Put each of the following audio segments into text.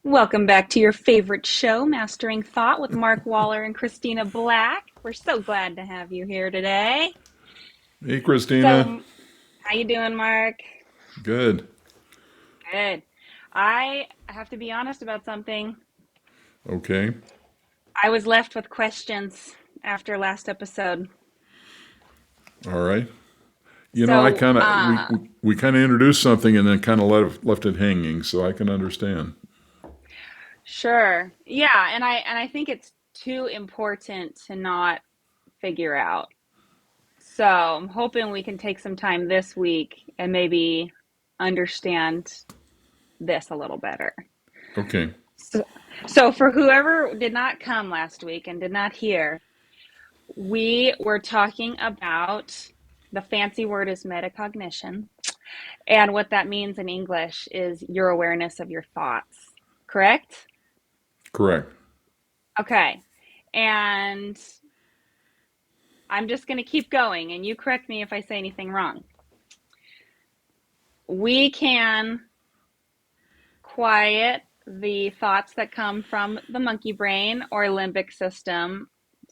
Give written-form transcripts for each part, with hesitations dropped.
Welcome back to your favorite show, Mastering Thought with Mark Waller and Christina Black. We're so glad to have you here today. Hey, Christina. So, how you doing, Mark? Good. Good. I have to be honest about something. Okay. I was left with questions after last episode. All right. I So, kind of we kind of introduced something and then kind of left it hanging, so I can understand. sure. Yeah, and I think it's too important to not figure out. So, I'm hoping we can take some time this week and maybe understand this a little better. Okay. So, so for whoever did not come last week and did not hear, we were talking about the fancy word is metacognition. And what that means in English is your awareness of your thoughts, correct? Correct. Okay. And I'm just going to keep going and you correct me if I say anything wrong. We can quiet the thoughts that come from the monkey brain or limbic system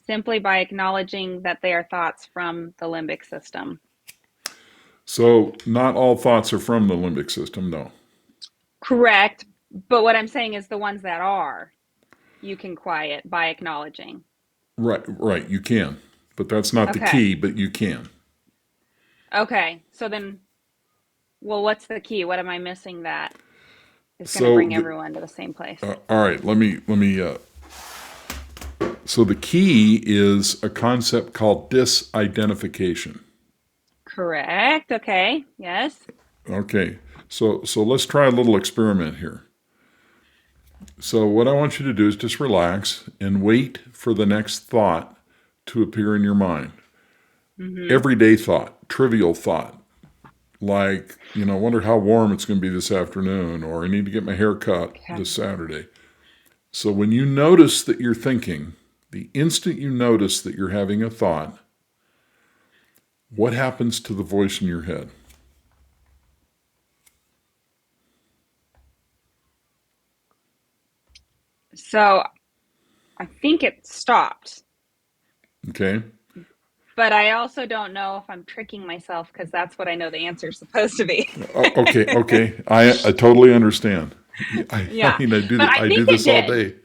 simply by acknowledging that they are thoughts from the limbic system. So not all thoughts are from the limbic system, no. Correct. But what I'm saying is the ones that are, you can quiet by acknowledging. Right, right. You can, but that's not the Okay. key. But you can. Okay. So then, well, what's the key? What am I missing that is going to So, bring everyone to the same place? all right. Let me. So the key is a concept called disidentification. Correct. Okay. Yes. Okay. So let's try a little experiment here. So, what I want you to do is just relax and wait for the next thought to appear in your mind. Mm-hmm. Everyday thought, trivial thought, like, wonder how warm it's going to be this afternoon, or I need to get my hair cut Okay. this Saturday. So, when you notice that you're thinking, the instant you notice that you're having a thought, what happens to the voice in your head? So I think it stopped. Okay. But I also don't know if I'm tricking myself because that's what I know the answer is supposed to be. Okay. Okay. I totally understand. I Yeah. mean, But I I do think it this all did. day.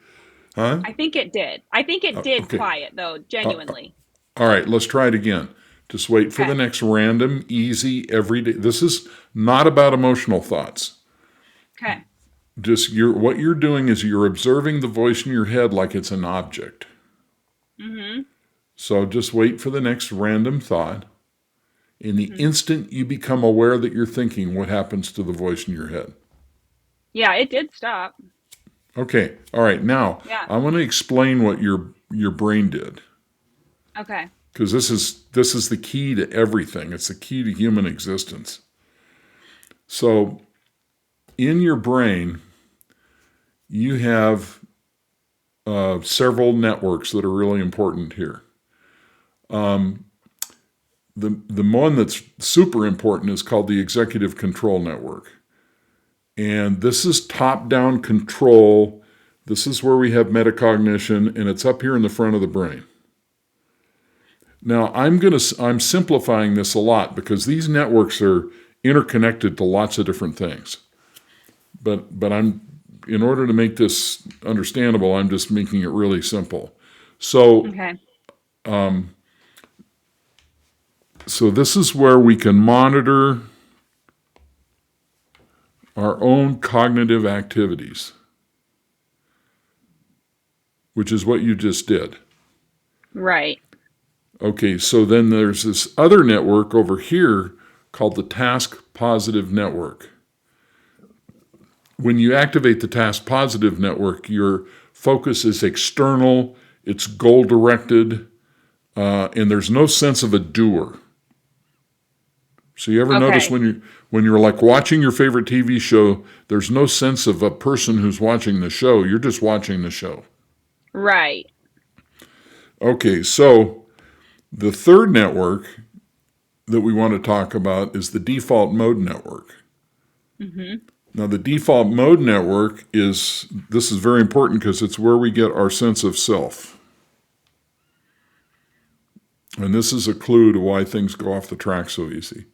Huh? I think it did. I think it did Okay. quiet though, Uh, genuinely. All right, let's try it again. Just wait for the Okay. next random, easy, everyday. This is not about emotional thoughts. Okay. Just what you're doing is you're observing the voice in your head like it's an object. Mm-hmm. So just wait for the next random thought. In the Mm-hmm. instant you become aware that you're thinking, what happens to the voice in your head? Yeah, it did stop. Okay, all right. Now Yeah. I want to explain what your brain did Okay. because this is the key to everything. It's the key to human existence. So in your brain, you have several networks that are really important here. The one that's super important is called the executive control network. And this is top down control. This is where we have metacognition, and it's up here in the front of the brain. Now, I'm simplifying this a lot because these networks are interconnected to lots of different things. But I'm in order to make this understandable, I'm just making it really simple. So Okay. so this is where we can monitor our own cognitive activities, which is what you just did. Right. Okay, so then there's this other network over here called the task positive network. When you activate the task positive network, your focus is external, it's goal directed, and there's no sense of a doer. So you ever notice Okay. when you're like watching your favorite TV show, there's no sense of a person who's watching the show. You're just watching the show. Right. Okay, so the third network that we want to talk about is the default mode network. Mm-hmm. Now, the default mode network this is very important because it's where we get our sense of self. And this is a clue to why things go off the track so easy.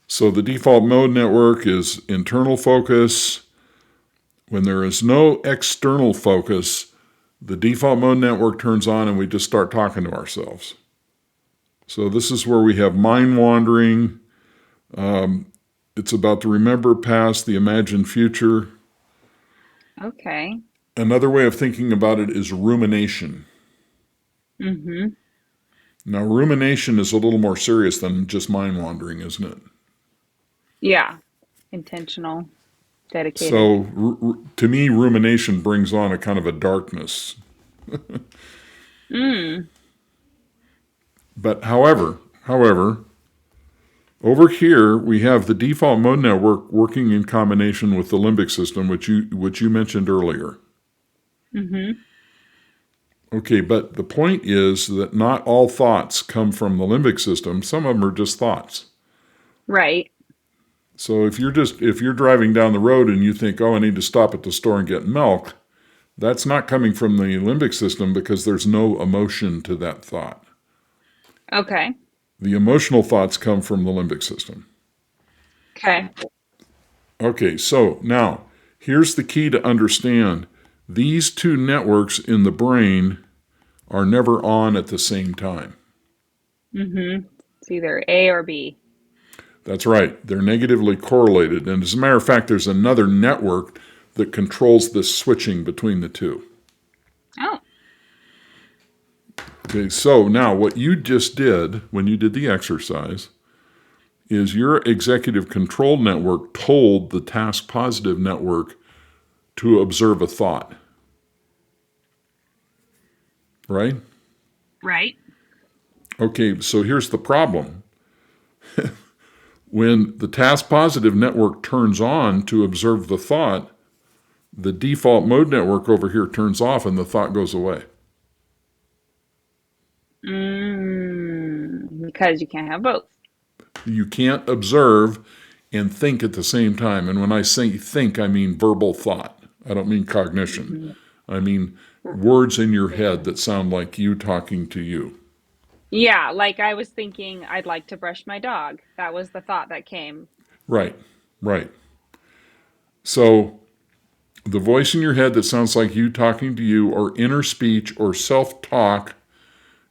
So the default mode network is internal focus. When there is no external focus, the default mode network turns on and we just start talking to ourselves. So this is where we have mind wandering. It's about the remember past, the imagined future. Okay. Another way of thinking about it is rumination. Mm-hmm. Now, rumination is a little more serious than just mind wandering, isn't it? Yeah. Intentional, dedicated. So, to me, rumination brings on a kind of a darkness. Mm. But however, over here we have the default mode network working in combination with the limbic system, which you mentioned earlier. Mm-hmm. Okay, but the point is that not all thoughts come from the limbic system. Some of them are just thoughts. Right. So if you're driving down the road and you think, "Oh, I need to stop at the store and get milk," that's not coming from the limbic system because there's no emotion to that thought. Okay. The emotional thoughts come from the limbic system. Okay. Okay, so now here's the key to understand. These two networks in the brain are never on at the same time. Mm-hmm. It's either A or B. That's right. They're negatively correlated. And as a matter of fact, there's another network that controls this switching between the two. Oh. Okay, so now what you just did when you did the exercise is your executive control network told the task positive network to observe a thought. Right? Right. Okay, so here's the problem. When the task positive network turns on to observe the thought, the default mode network over here turns off and the thought goes away. Because you can't have both. You can't observe and think at the same time. And when I say think, I mean verbal thought. I don't mean cognition. Mm-hmm. I mean words in your head that sound like you talking to you. Yeah, like I was thinking I'd like to brush my dog. That was the thought that came. Right, right. So the voice in your head that sounds like you talking to you, or inner speech or self-talk,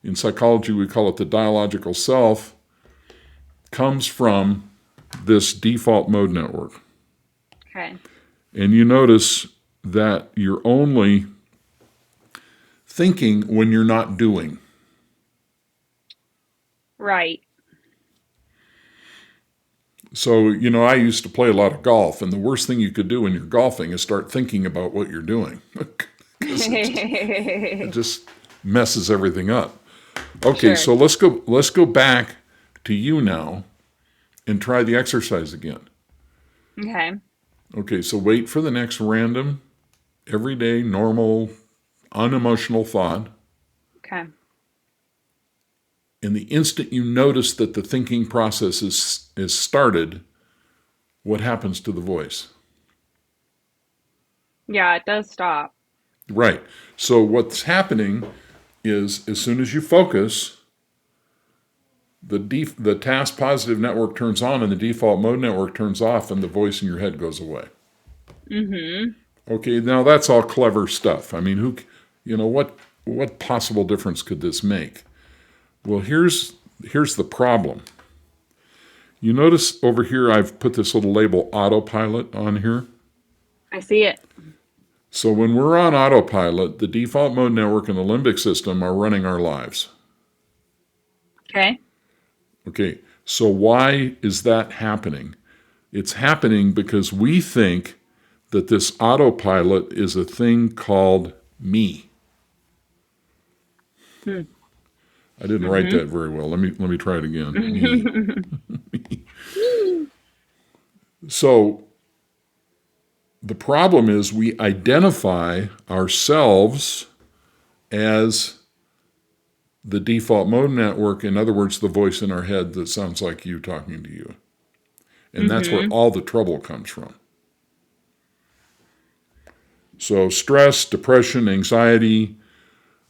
in psychology we call it the dialogical self, comes from this default mode network. Okay. And you notice that you're only thinking when you're not doing. Right. So, I used to play a lot of golf, and the worst thing you could do when you're golfing is start thinking about what you're doing. Because it just messes everything up. Okay, Sure. so let's go back to you now and try the exercise again. Okay. Okay, so wait for the next random, everyday, normal, unemotional thought. Okay. And the instant you notice that the thinking process is started, what happens to the voice? Yeah, it does stop. Right. So what's happening is as soon as you focus, the task positive network turns on and the default mode network turns off and the voice in your head goes away. Mm-hmm. Okay, now that's all clever stuff. I mean, what possible difference could this make? Well, here's the problem. You notice over here I've put this little label autopilot on here. I see it. So when we're on autopilot, the default mode network and the limbic system are running our lives. Okay. Okay, so why is that happening? It's happening because we think that this autopilot is a thing called me. Hmm. I didn't write Mm-hmm. that very well. Let me try it again. Me. So the problem is we identify ourselves as the default mode network, in other words, the voice in our head that sounds like you talking to you. And that's where Mm-hmm. all the trouble comes from. So stress, depression, anxiety,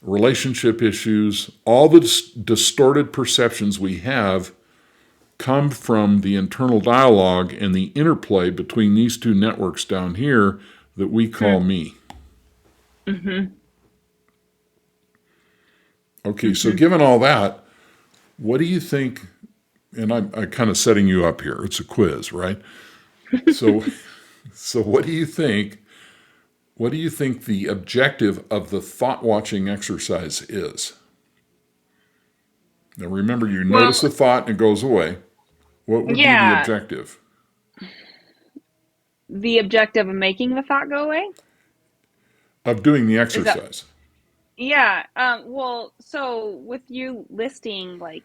relationship issues, all the distorted perceptions we have come from the internal dialogue and the interplay between these two networks down here that we call Hmm. me. Mm-hmm. Okay, so Mm-hmm. given all that, what do you think? And I'm kind of setting you up here. It's a quiz, right? So, so what do you think? What do you think the objective of the thought watching exercise is? Now, remember, you notice Well, the thought and it goes away. What would be the yeah, objective the objective of making the thought go away of doing the is that, exercise? yeah. Well, so with you listing like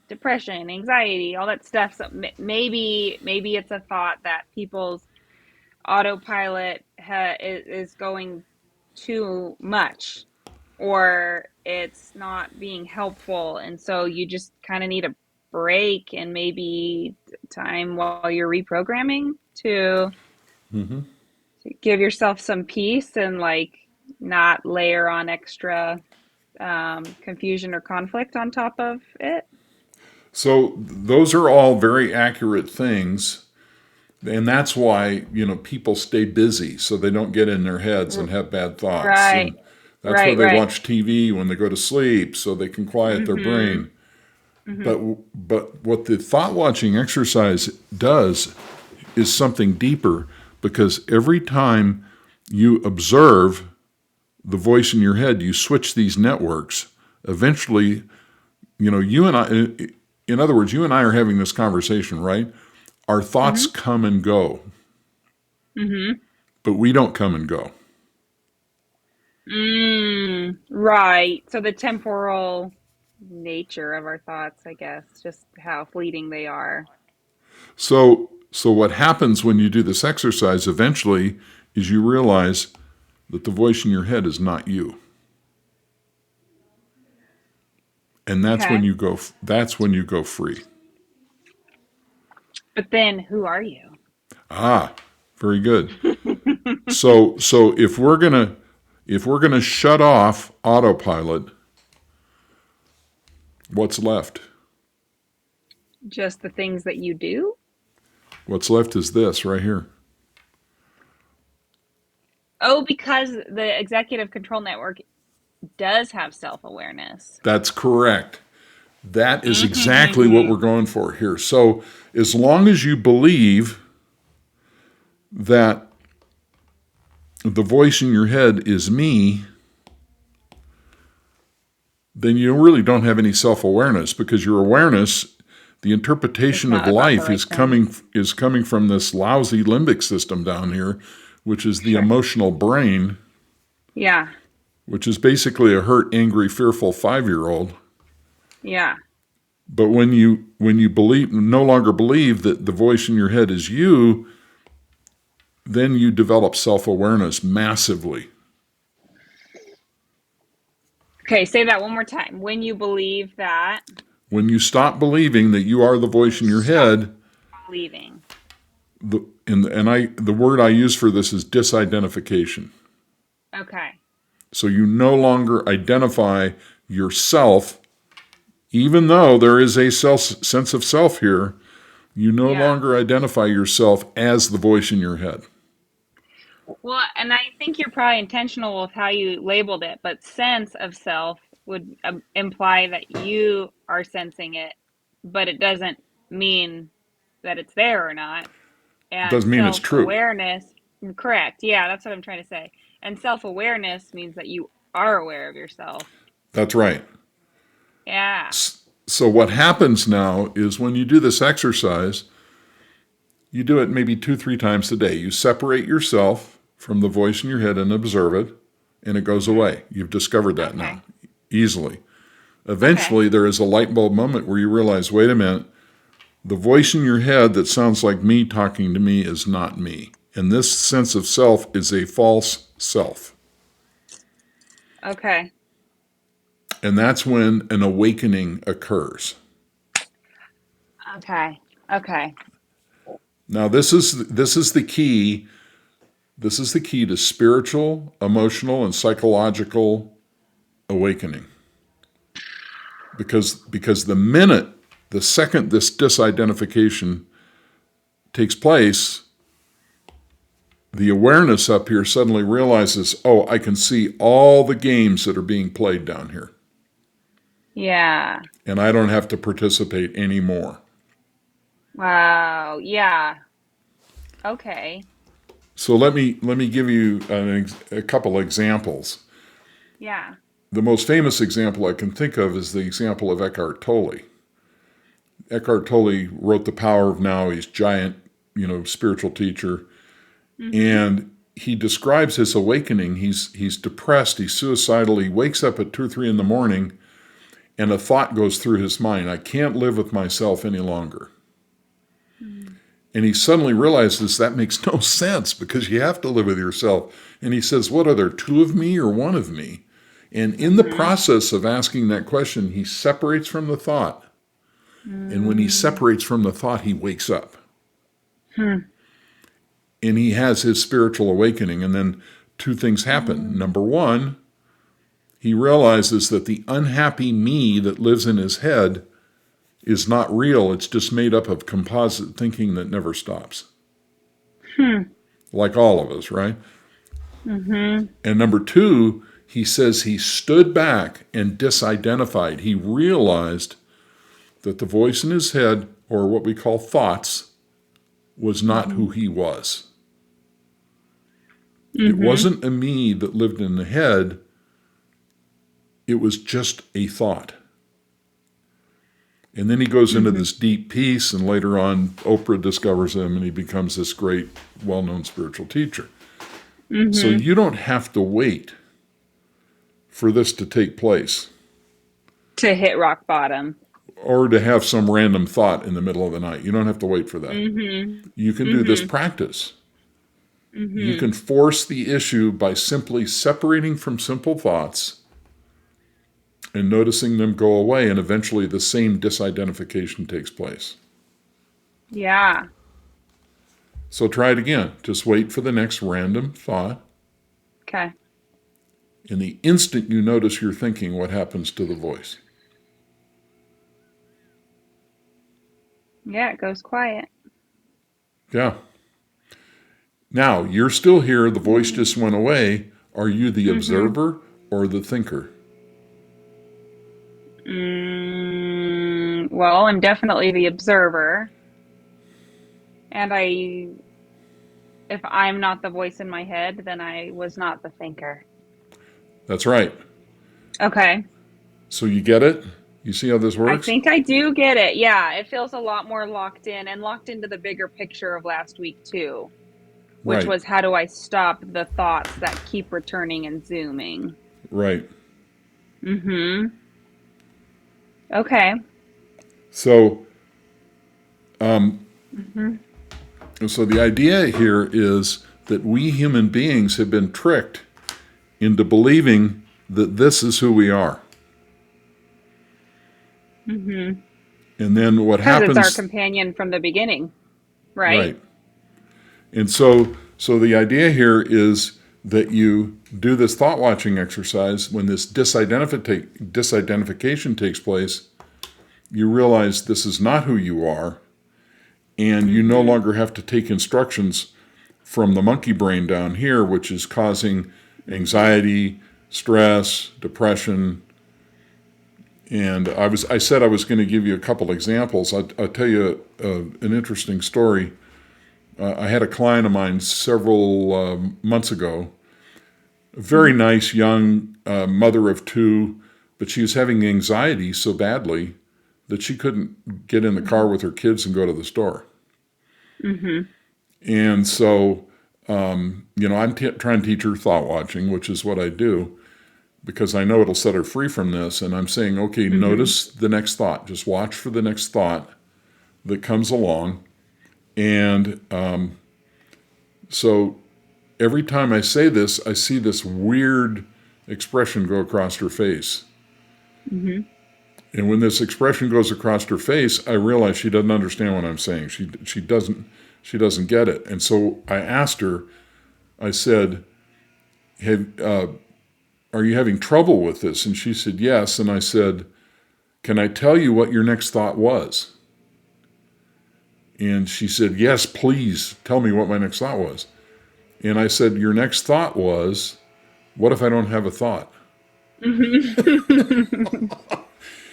depression, anxiety, all that stuff, so maybe it's a thought that people's autopilot is going too much, or it's not being helpful, and so you just kind of need a break and maybe time while you're reprogramming Mm-hmm. to give yourself some peace and like not layer on extra confusion or conflict on top of it. So those are all very accurate things, and that's why people stay busy so they don't get in their heads and have bad thoughts, Right, and that's why right, they right. watch TV when they go to sleep so they can quiet their Mm-hmm. brain. Mm-hmm. But what the thought watching exercise does is something deeper, because every time you observe the voice in your head, you switch these networks. Eventually, you and I, in other words, you and I are having this conversation, right? Our thoughts Mm-hmm. come and go, Mm-hmm. but we don't come and go. Right. So the temporal nature of our thoughts, I guess, just how fleeting they are. So what happens when you do this exercise eventually is you realize that the voice in your head is not you. And Okay. that's when you go free. But then who are you? Ah, very good. So if we're gonna shut off autopilot, what's left? Just the things that you do? What's left is this right here. Oh, because the executive control network does have self-awareness. That's correct. That is exactly what Mm-hmm. we're going for here. So as long as you believe that the voice in your head is me, then you really don't have any self-awareness, because your awareness, the It's interpretation of not about the life right is things. coming from this lousy limbic system down here, which is the Sure. emotional brain, Yeah. which is basically a hurt, angry, fearful 5-year-old. Yeah. But when you believe no longer believe that the voice in your head is you, then you develop self-awareness massively. Okay, say that one more time. When you believe that, When you stop believing that you are the when voice you in your stop head, believing. the word I use for this is disidentification. Okay. So you no longer identify yourself, even though there is a sense of self here. You no Yeah. longer identify yourself as the voice in your head. Well, and I think you're probably intentional with how you labeled it, but sense of self would imply that you are sensing it, but it doesn't mean that it's there or not. It And doesn't mean it's self true. awareness, correct. Yeah, that's what I'm trying to say. And self awareness means that you are aware of yourself. That's right. Yeah. So what happens now is when you do this exercise, you do it maybe 2, 3 times a day. You separate yourself from the voice in your head and observe it, and it goes Hmm. away. You've discovered that now Okay. easily. Okay. Eventually, there is a light bulb moment where you realize, wait a minute, the voice in your head that sounds like me talking to me is not me. And this sense of self is a false self. Okay. And that's when an awakening occurs. Okay. Okay. Now, this is the key This is the key to spiritual, emotional, and psychological awakening. Because the second this disidentification takes place, the awareness up here suddenly realizes, oh, I can see all the games that are being played down here. Yeah. And I don't have to participate anymore. Wow. Yeah. Okay. So let me give you a couple examples. Yeah. The most famous example I can think of is the example of Eckhart Tolle. Eckhart Tolle wrote The Power of Now. He's giant, spiritual teacher. And he describes his awakening. He's depressed. He's suicidal. He wakes up at 2 or 3 in the morning, and a thought goes through his mind. I can't live with myself any longer. And he suddenly realizes that makes no sense because you have to live with yourself. And he says, what are there, 2 of me or 1 of me? And in the process of asking that question, he separates from the thought. And when he separates from the thought, he wakes up. And he has his spiritual awakening. And then 2 things happen. Number 1, he realizes that the unhappy me that lives in his head is not real. It's just made up of composite thinking that never stops. Like all of us, right? And number 2, he says he stood back and disidentified. He realized that the voice in his head, or what we call thoughts, was not who he was. It wasn't a me that lived in the head. It was just a thought. And then he goes into this deep peace, and later on, Oprah discovers him, and he becomes this great, well-known spiritual teacher. So you don't have to wait for this to take place. To hit rock bottom. Or to have some random thought in the middle of the night. You don't have to wait for that. You can do this practice. You can force the issue by simply separating from simple thoughts and noticing them go away, and eventually the same disidentification takes place. Yeah. So try it again. Just wait for the next random thought. Okay. And the instant you notice you're thinking, what happens to the voice? Yeah, it goes quiet. Yeah. Now, you're still here. The voice just went away. Are you the observer or the thinker? Well, I'm definitely the observer. And if I'm not the voice in my head, then I was not the thinker. That's right. Okay. So you get it? You see how this I works? think I do get it. Yeah, it feels a lot more locked in and locked into the bigger picture of last week too, which Right. was how do I stop the thoughts that keep returning and zooming? Right. Okay. So, so the idea here is that we human beings have been tricked into believing that this is who we are. And then what happens? Because it's our companion from the beginning, right? Right. And so the idea here is that you do this thought watching exercise. When this disidentification takes place, you realize this is not who you are, and you no longer have to take instructions from the monkey brain down here, which is causing anxiety, stress, depression. And I said I was going to give you a couple examples. I'll tell you an interesting story. I had a client of mine several months ago, a very nice young mother of 2, but she was having anxiety so badly that she couldn't get in the car with her kids and go to the store. And so, I'm trying to teach her thought watching, which is what I do, because I know it'll set her free from this. And I'm saying, okay, notice the next thought. Just watch for the next thought that comes along. And so every time I say this, I see this weird expression go across her face. And when this expression goes across her face, I realize she doesn't understand what I'm saying. She doesn't get it. And so I asked her, I said, are you having trouble with this? And she said, yes. And I said, can I tell you what your next thought was? And she said, yes, please tell me what my next thought was. And I said, your next thought was, what if I don't have a thought? Hmm.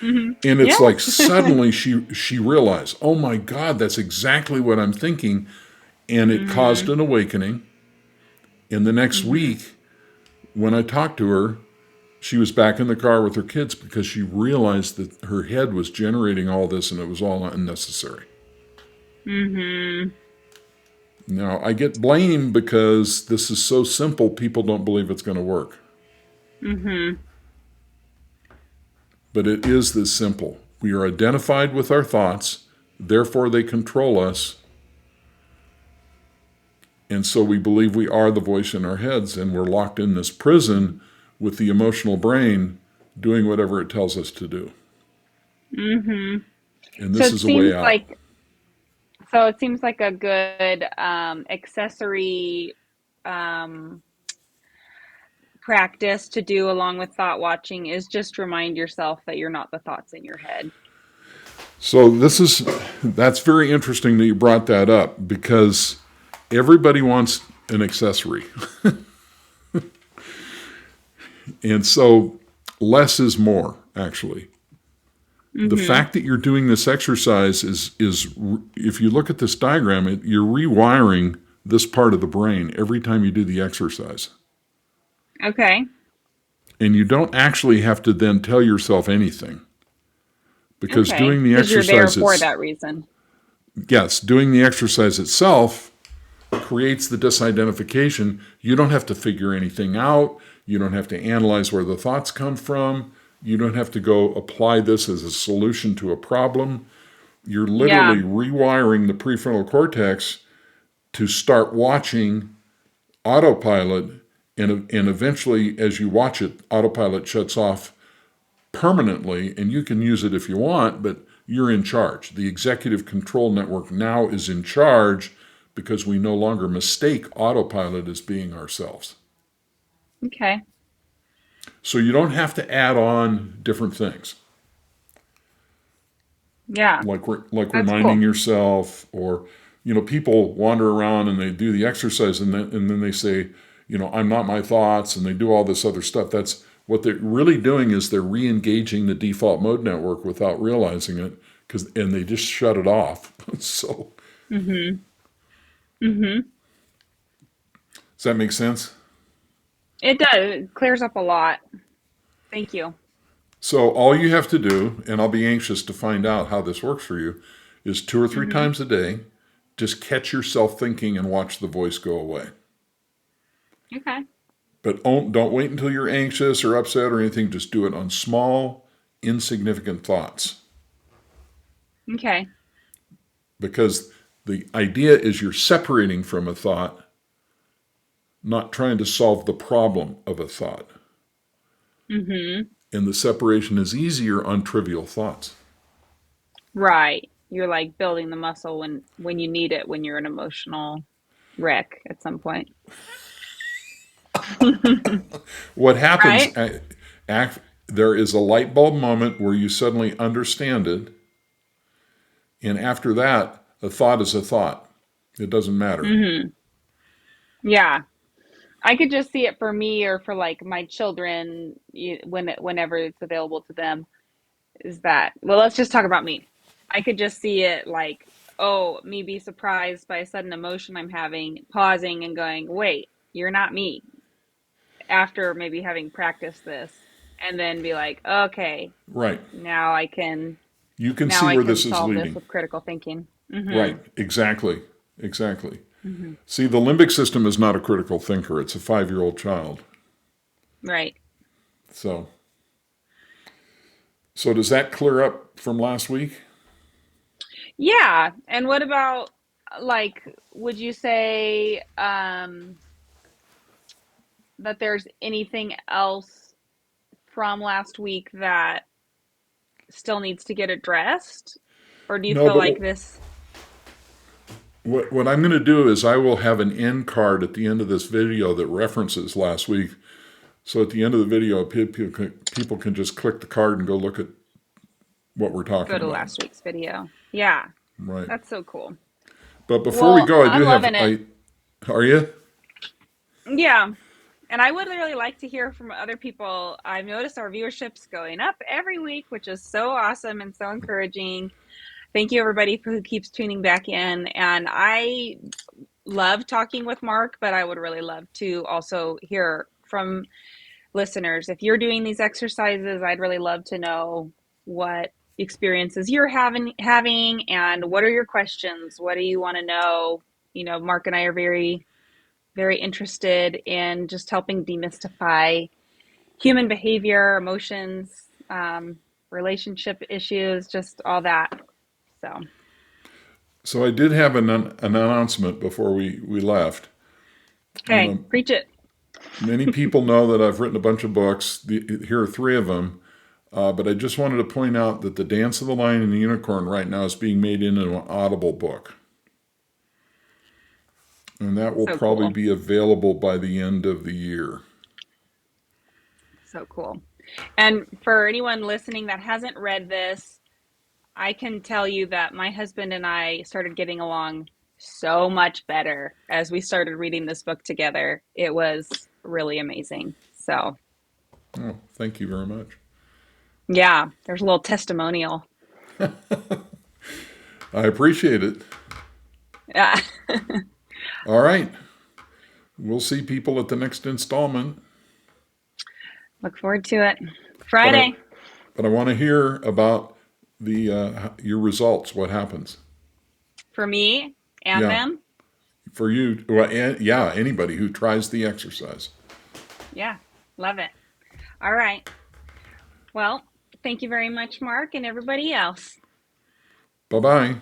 Hmm. And it's like Yes. suddenly she realized, oh my God, that's exactly what I'm thinking. And it caused Hmm. an awakening. And the next Hmm. week, when I talked to her, she was back in the car with her kids because she realized that her head was generating all this and it was all unnecessary. Hmm. Now, I get blamed because this is so simple, people don't believe it's going to work. Hmm. But it is this simple. We are identified with our thoughts, therefore they control us, and so we believe we are the voice in our heads, and we're locked in this prison with the emotional brain doing whatever it tells us to do. Hmm. And So this it is a way seems out. like so it seems like a good accessory um, practice to do along with thought watching is just remind yourself that you're not the thoughts in your head. So that's very interesting that you brought that up because everybody wants an accessory. And so less is more, actually. The Hmm. fact that you're doing this exercise is if you look at this diagram, you're rewiring this part of the brain every time you do the exercise. Okay. And you don't actually have to then tell yourself anything because Okay. doing the Because you're there exercise for it's that reason. yes, doing the exercise itself creates the disidentification. You don't have to figure anything out. You don't have to analyze where the thoughts come from. You don't have to go apply this as a solution to a problem. You're literally Yeah. rewiring the prefrontal cortex to start watching autopilot. And eventually, as you watch it, autopilot shuts off permanently, and you can use it if you want, but you're in charge. The executive control network now is in charge because we no longer mistake autopilot as being ourselves. Okay. So you don't have to add on different things Yeah. like That's reminding cool. yourself, or people wander around and they do the exercise and then they say, I'm not my thoughts, and they do all this other stuff. That's what they're really doing, is they're re-engaging the default mode network without realizing it, and they just shut it off. So Hmm. Hmm. does that make sense? It does. It clears up a lot. Thank you. So all you have to do, and I'll be anxious to find out how this works for you, is 2 or 3 Hmm. times a day, just catch yourself thinking and watch the voice go away. Okay. But don't wait until you're anxious or upset or anything. Just do it on small, insignificant thoughts. Okay. Because the idea is you're separating from a thought, not trying to solve the problem of a thought. Hmm. And the separation is easier on trivial thoughts. Right. You're like building the muscle when you need it when you're an emotional wreck at some point. What happens, Right? there is a light bulb moment where you suddenly understand it. And after that, a thought is a thought. It doesn't matter. Hmm. Yeah. I could just see it for me or for like my children whenever it's available to them is that, well, let's just talk about me. I could just see it like, oh, me be surprised by a sudden emotion I'm having, pausing and going, wait, you're not me, after maybe having practiced this, and then be like, okay, Right. now I can You can now see I where can this is solve this leading. with critical thinking. Right. Mhm. Exactly. Exactly. Mhm. See, the limbic system is not a critical thinker. It's a 5-year-old child. Right. So, so does that clear up from last week? Yeah. And what about like would you say that there's anything else from last week that still needs to get addressed? Or do you No, feel but like this? what I'm going to do is I will have an end card at the end of this video that references last week. So at the end of the video, people can just click the card and go look at what we're Go talking to about. last week's video. Yeah, Right. that's so cool. But before we Well, go, I do I'm have, loving it. are you? Yeah. And I would really like to hear from other people. I've noticed our viewership's going up every week, which is so awesome and so encouraging. Thank you, everybody, who keeps tuning back in. And I love talking with Mark, but I would really love to also hear from listeners. If you're doing these exercises, I'd really love to know what experiences you're having and what are your questions? What do you want to know? You know, Mark and I are very interested in just helping demystify human behavior, emotions, relationship issues, just all that. So, So I did have an announcement before we left. You okay, know, preach it. many people know that I've written a bunch of books. Here are three of them. But I just wanted to point out that The Dance of the Lion and the Unicorn right now is being made into an Audible book. And that will So probably cool. be available by the end of the year. So cool. And for anyone listening that hasn't read this, I can tell you that my husband and I started getting along so much better as we started reading this book together. It was really amazing. So, Oh, thank you very much. yeah, there's a little testimonial. I appreciate it. Yeah. All right. We'll see people at the next installment. Look forward to it. But I, Friday but I want to hear about the your results. What happens? for me and Yeah, them. for you. Well, yeah, anybody who tries the exercise. Yeah, love it. All right. Well, thank you very much, Mark, and everybody else. Bye bye.